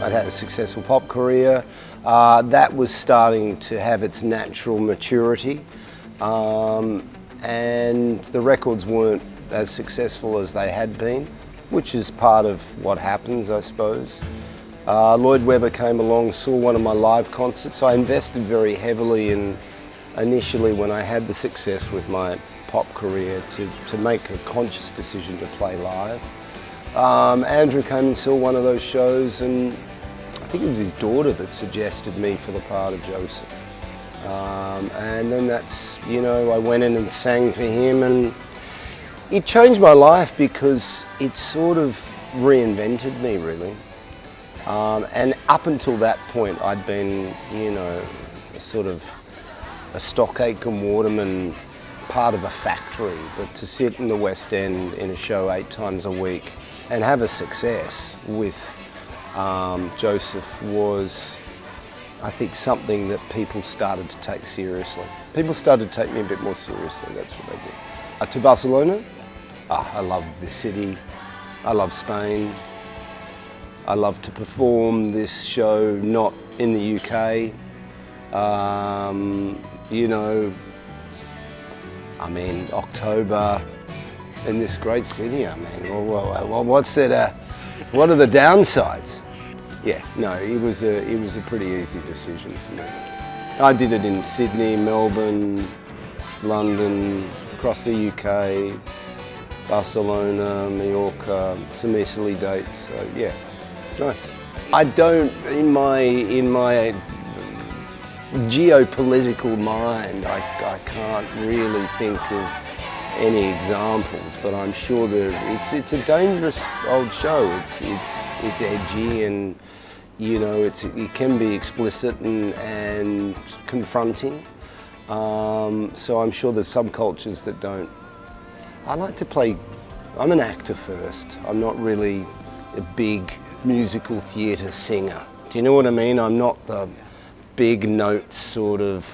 I'd had a successful pop career. That was starting to have its natural maturity, and the records weren't as successful as they had been, which is part of what happens, I suppose. Lloyd Webber came along, saw one of my live concerts. I invested very heavily initially when I had the success with my pop career to make a conscious decision to play live. Andrew came and saw one of those shows, and I think it was his daughter that suggested me for the part of Joseph. And then that's, you know, I went in and sang for him, and it changed my life because it sort of reinvented me, really. And up until that point, I'd been, you know, a sort of a stock aitken waterman, part of a factory, but to sit in the West End in a show 8 times a week and have a success with Joseph was, I think, something that people started to take seriously. People started to take me a bit more seriously, that's what they did. To Barcelona, I love the city, I love Spain. I love to perform this show not in the UK. You know, I mean, October in this great city, I mean, what's that, what are the downsides? Yeah, no, it was a pretty easy decision for me. I did it in Sydney, Melbourne, London, across the UK, Barcelona, Mallorca, some Italy dates, so yeah, it's nice. I don't, in my geopolitical mind, I can't really think of any examples, but I'm sure that it's a dangerous old show. It's edgy, and you know, it can be explicit and confronting. So I'm sure there's some cultures that don't. I like to play. I'm an actor first. I'm not really a big musical theatre singer. Do you know what I mean? I'm not the big notes sort of,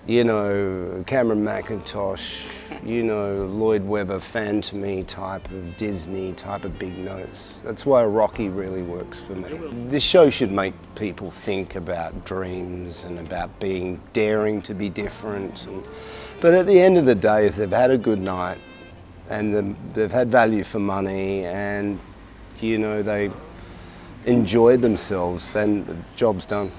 you know, Cameron McIntosh, you know, Lloyd Webber, fan to me type of Disney type of big notes. That's why Rocky really works for me. This show should make people think about dreams and about daring to be different. But at the end of the day, if they've had a good night and they've had value for money and, you know, they enjoyed themselves, then the job's done.